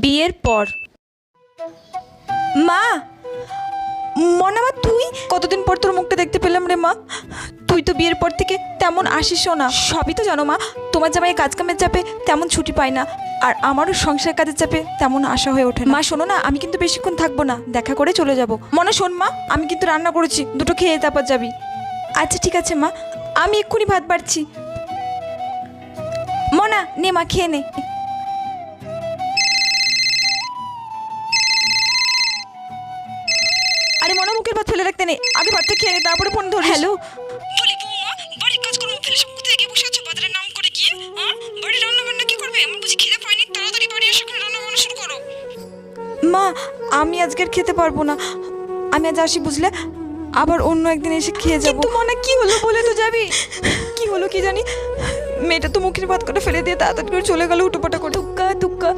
বিয়ের পর। মা, মনে মা তুই কতদিন পর তোর মুখটা দেখতে পেলাম রে মা। তুই তো বিয়ের পর থেকে তেমন আসিসও না। সবই তো জানো মা, তোমার জামাই কাজ কামের চাপে তেমন ছুটি পায় না, আর আমারও সংসার কাজের চাপে তেমন আশা হয়ে ওঠে না। মা শোনো না, আমি কিন্তু বেশিক্ষণ থাকবো না, দেখা করে চলে যাব। মনে শোন মা, আমি কিন্তু রান্না করেছি, দুটো খেয়ে তারপর যাবি। আচ্ছা ঠিক আছে মা, আমি এক্ষুনি ভাত বাড়ছি। মনা নে মা, খেয়ে নে। আরে মনা, মুখের ভাত ফেলে রাখতে নেই, আগে ভাতটা খেয়ে নে, তারপরে ফোন ধর। হ্যালো, বলি বৌমা, বাড়ির কাজকর্ম ফেলে সব কোথায় গিয়ে বসে আছো বাজারের নাম করে গিয়ে? বাড়ির রান্না বান্না কি করবে? আমার বুঝি খিদে পায়নি? তাড়াতাড়ি বাড়ি এসে এখানে রান্না বান্না শুরু করো। মা আমি আজকের খেতে পারবো না, আমি আজ আসি বুঝলে, আবার অন্য একদিন এসে খেয়ে যাবো। কিন্তু মনে কি হলো বলে তো যাবি? কি হলো কি জানি, মেয়েটা তো মুখের ভাত করে ফেলে দিয়ে তাড়াতাড়ি করে চলে গেল উটোপাটা করে। টুক্কা টুক্কা।